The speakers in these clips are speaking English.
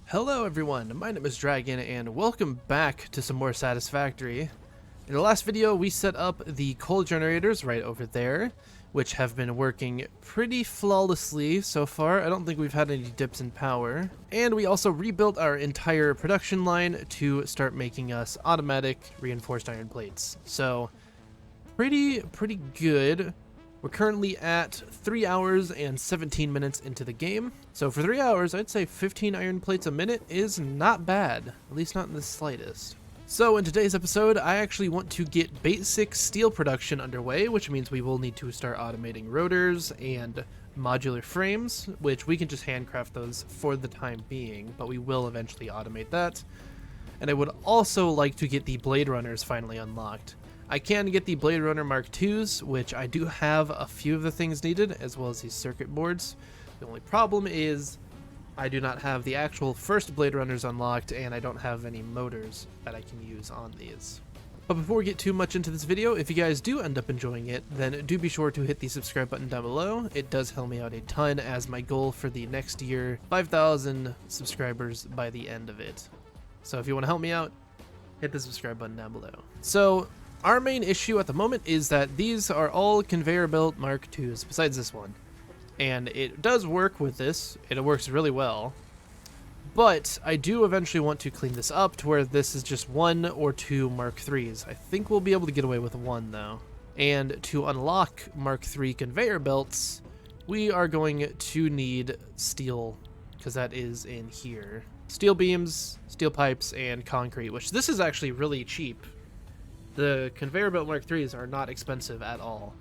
Hello everyone, my name is Jragon and welcome back to some more Satisfactory. In the last video we set up the coal generators right over there, which have been working pretty flawlessly so far. I don't think we've had any dips in power. And we also rebuilt our entire production line to start making us automatic reinforced iron plates. So pretty good. We're currently at 3 hours and 17 minutes into the game. So for 3 hours, I'd say 15 iron plates a minute is not bad, at least not in the slightest. So in today's episode, I actually want to get basic steel production underway, which means we will need to start automating rotors and modular frames, which we can just handcraft those for the time being, but we will eventually automate that. And I would also like to get the Blade Runners finally unlocked. I can get the Blade Runner Mark IIs, which I do have a few of the things needed, as well as these circuit boards. The only problem is I do not have the actual first Blade Runners unlocked, and I don't have any motors that I can use on these. But before we get too much into this video, if you guys do end up enjoying it, then do be sure to hit the subscribe button down below. It does help me out a ton, as my goal for the next year, 5,000 subscribers by the end of it. So if you want to help me out, hit the subscribe button down below. So our main issue at the moment is that these are all conveyor belt Mark IIs, besides this one. And it does work with this, it works really well. But I do eventually want to clean this up to where this is just 1 or 2 Mark IIIs. I think we'll be able to get away with 1 though. And to unlock Mark III conveyor belts, we are going to need steel, because that is in here. Steel beams, steel pipes, and concrete, which this is actually really cheap. The conveyor belt Mark IIIs are not expensive at all.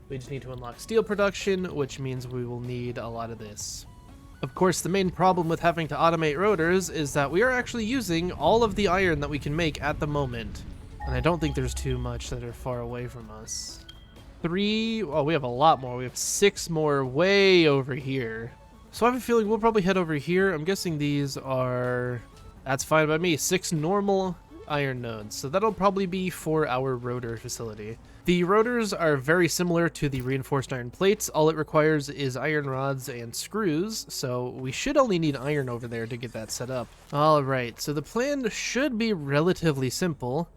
We just need to unlock steel production, which means we will need a lot of this. Of course, the main problem with having to automate rotors is that we are actually using all of the iron that we can make at the moment. And I don't think there's too much that are far away from us. 3, oh, we have a lot more. We have 6 more way over here. So I have a feeling we'll probably head over here. I'm guessing these are, that's fine by me, 6 normal iron nodes, so that'll probably be for our rotor facility. The rotors are very similar to the reinforced iron plates. All it requires is iron rods and screws, so we should only need iron over there to get that set up. Alright, so the plan should be relatively simple.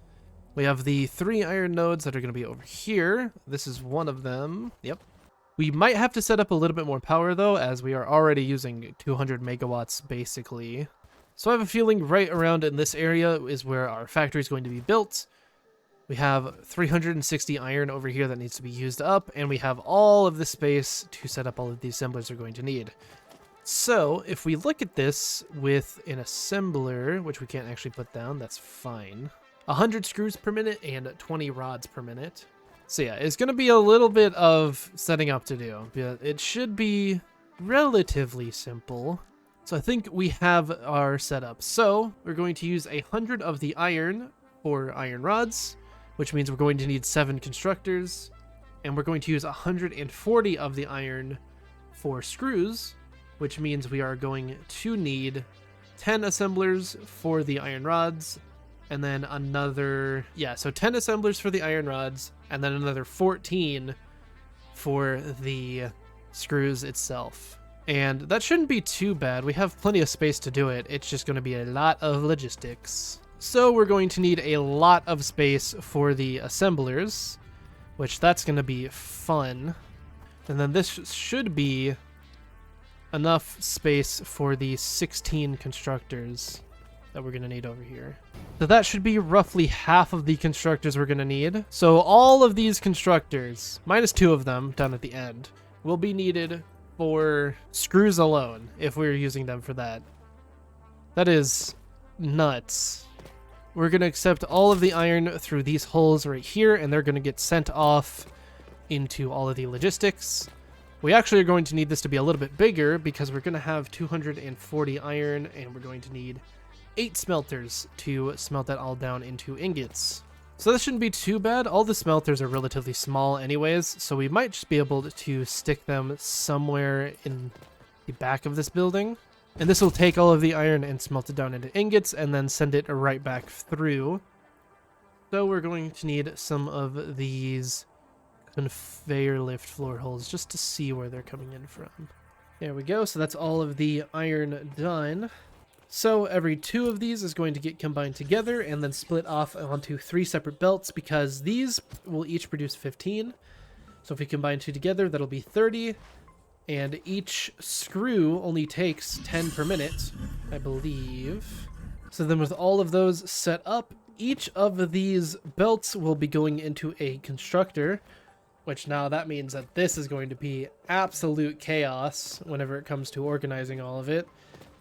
We have the 3 iron nodes that are going to be over here. This is one of them. Yep. We might have to set up a little bit more power though, as we are already using 200 megawatts basically. So I have a feeling right around in this area is where our factory is going to be built. We have 360 iron over here that needs to be used up, and we have all of the space to set up all of the assemblers we're going to need. So if we look at this with an assembler, which we can't actually put down, that's fine. 100 screws per minute and 20 rods per minute. So yeah, it's going to be a little bit of setting up to do. It should be relatively simple. So I think we have our setup. So we're going to use 100 of the iron for iron rods, which means we're going to need 7 constructors, and we're going to use 140 of the iron for screws, which means we are going to need 10 assemblers for the iron rods, and then another, so 10 assemblers for the iron rods, and then another 14 for the screws itself. And that shouldn't be too bad. We have plenty of space to do it. It's just going to be a lot of logistics. So we're going to need a lot of space for the assemblers, which that's going to be fun. And then this should be enough space for the 16 constructors that we're going to need over here. So that should be roughly half of the constructors we're going to need. So all of these constructors, minus 2 of them down at the end, will be needed for screws alone, if we're using them for that. That is nuts. We're going to accept all of the iron through these holes right here, and they're going to get sent off into all of the logistics. We actually are going to need this to be a little bit bigger, because we're going to have 240 iron, and we're going to need 8 smelters to smelt that all down into ingots. So this shouldn't be too bad. All the smelters are relatively small anyways, so we might just be able to stick them somewhere in the back of this building. And this will take all of the iron and smelt it down into ingots and then send it right back through. So we're going to need some of these conveyor lift floor holes just to see where they're coming in from. There we go. So that's all of the iron done. So every 2 of these is going to get combined together and then split off onto 3 separate belts, because these will each produce 15. So if we combine 2 together, that'll be 30. And each screw only takes 10 per minute, I believe. So then with all of those set up, each of these belts will be going into a constructor, which now that means that this is going to be absolute chaos whenever it comes to organizing all of it.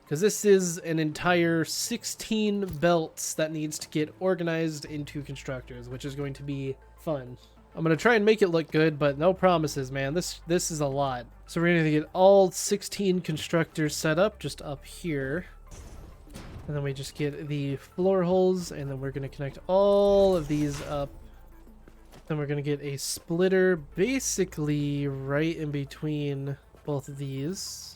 Because this is an entire 16 belts that needs to get organized into constructors, which is going to be fun. I'm going to try and make it look good, but no promises, man. This is a lot. So we're going to get all 16 constructors set up just up here. And then we just get the floor holes, and then we're going to connect all of these up. Then we're going to get a splitter basically right in between both of these.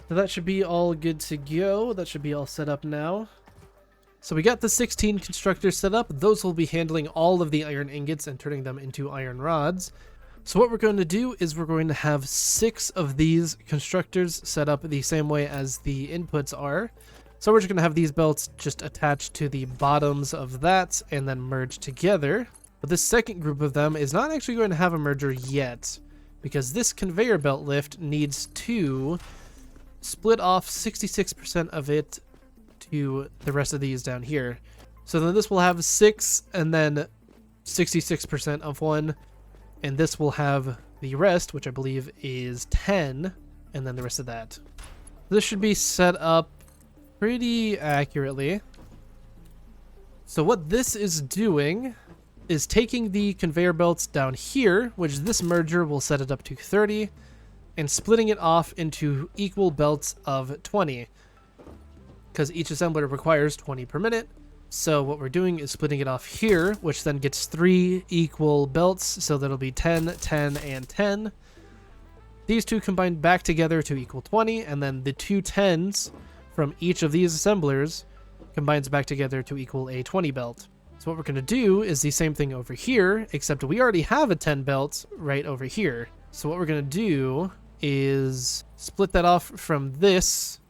So that should be all good to go. That should be all set up now. So we got the 16 constructors set up. Those will be handling all of the iron ingots and turning them into iron rods. So what we're going to do is we're going to have 6 of these constructors set up the same way as the inputs are. So we're just going to have these belts just attached to the bottoms of that and then merge together. But this second group of them is not actually going to have a merger yet, because this conveyor belt lift needs to split off 66% of it to the rest of these down here. So then this will have 6 and then 66% of one, and this will have the rest, which I believe is 10, and then the rest of that. This should be set up pretty accurately. So what this is doing is taking the conveyor belts down here, which this merger will set it up to 30, and splitting it off into equal belts of 20, because each assembler requires 20 per minute. So what we're doing is splitting it off here, which then gets 3 equal belts, so that'll be 10, 10, and 10. These two combined back together to equal 20, and then the 2 10s from each of these assemblers combines back together to equal a 20 belt. So what we're going to do is the same thing over here, except we already have a 10 belt right over here. So what we're going to do is split that off from this,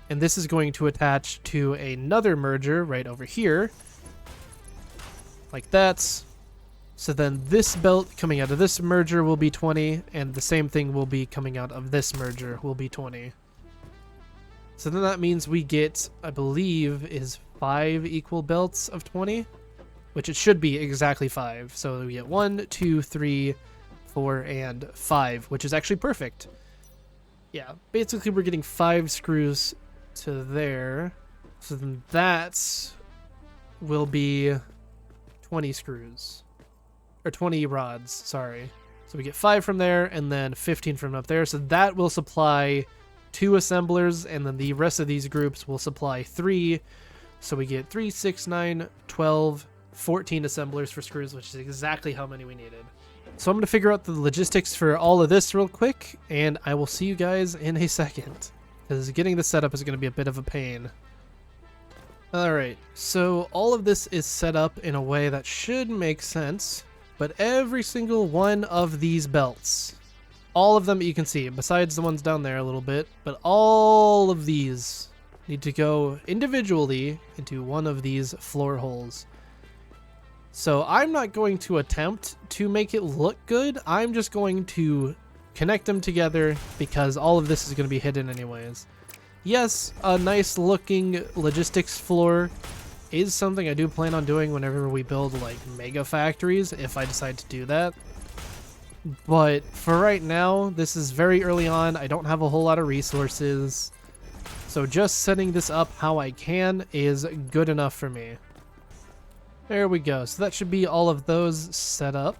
and this is going to attach to another merger right over here, like that. So then this belt coming out of this merger will be 20, and the same thing will be coming out of this merger will be 20. So then that means we get, I believe, is 5 equal belts of 20, which it should be exactly 5. So we get 1, 2, 3, 4, and 5, which is actually perfect. Yeah, basically we're getting 5 screws to there. So then that will be 20 screws. Or 20 rods, sorry. So we get 5 from there, and then 15 from up there. So that will supply 2 assemblers, and then the rest of these groups will supply 3. So we get 3, 6, 9, 12, 14 assemblers for screws, which is exactly how many we needed. So I'm going to figure out the logistics for all of this real quick, and I will see you guys in a second, because getting this set up is going to be a bit of a pain. Alright, so all of this is set up in a way that should make sense, but every single one of these belts, all of them you can see, besides the ones down there a little bit, but all of these need to go individually into one of these floor holes. So I'm not going to attempt to make it look good. I'm just going to connect them together because all of this is going to be hidden anyways. Yes, a nice looking logistics floor is something I do plan on doing whenever we build like mega factories, if I decide to do that. But for right now, this is very early on. I don't have a whole lot of resources. So just setting this up how I can is good enough for me. There we go. So that should be all of those set up.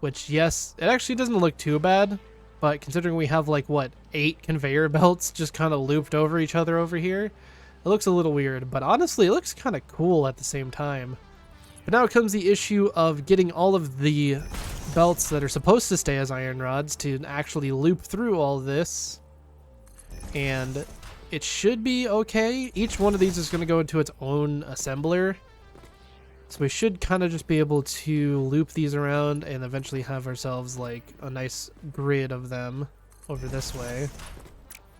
Which, yes, it actually doesn't look too bad. But considering we have like, what, 8 conveyor belts just kind of looped over each other over here, it looks a little weird. But honestly, it looks kind of cool at the same time. But now comes the issue of getting all of the belts that are supposed to stay as iron rods to actually loop through all this. And it should be okay. Each one of these is going to go into its own assembler. So we should kind of just be able to loop these around and eventually have ourselves like a nice grid of them over this way.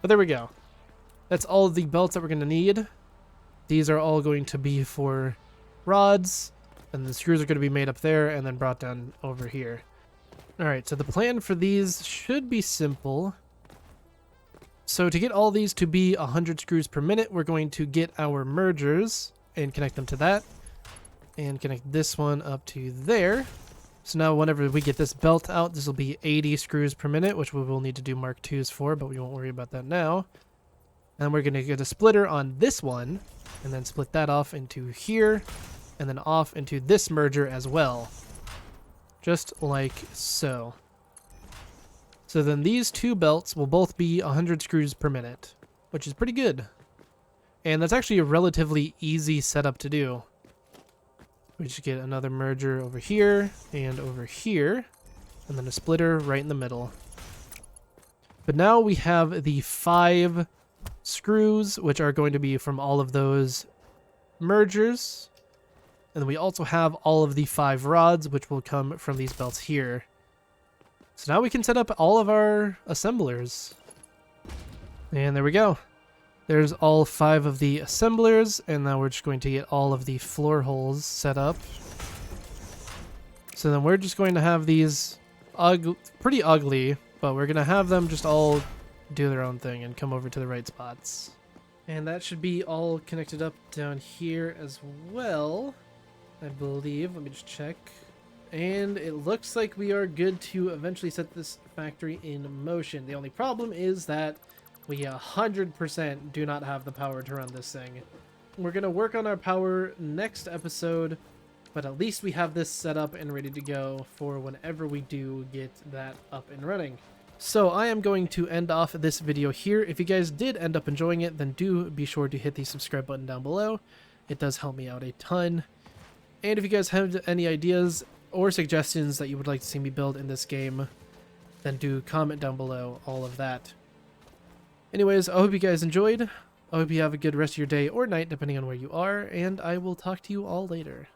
But there we go. that's all the belts that we're going to need. These are all going to be for rods, and the screws are going to be made up there and then brought down over here. Alright, so the plan for these should be simple. So to get all these to be 100 screws per minute, we're going to get our mergers and connect them to that. And connect this one up to there. So now whenever we get this belt out, this will be 80 screws per minute, which we will need to do Mark IIs for, but we won't worry about that now. And we're going to get a splitter on this one, and then split that off into here, and then off into this merger as well. Just like so. So then these two belts will both be 100 screws per minute, which is pretty good. And that's actually a relatively easy setup to do. We just get another merger over here, and then a splitter right in the middle. But now we have the 5 screws, which are going to be from all of those mergers. And then we also have all of the 5 rods, which will come from these belts here. So now we can set up all of our assemblers. And there we go. There's all 5 of the assemblers, and now we're just going to get all of the floor holes set up. So then we're just going to have these pretty ugly, but we're going to have them just all do their own thing and come over to the right spots. And that should be all connected up down here as well, I believe. Let me just check. And it looks like we are good to eventually set this factory in motion. The only problem is that we 100% do not have the power to run this thing. We're going to work on our power next episode, but at least we have this set up and ready to go for whenever we do get that up and running. So I am going to end off this video here. If you guys did end up enjoying it, then do be sure to hit the subscribe button down below. It does help me out a ton. And if you guys have any ideas or suggestions that you would like to see me build in this game, then do comment down below all of that. Anyways, I hope you guys enjoyed. I hope you have a good rest of your day or night, depending on where you are, and I will talk to you all later.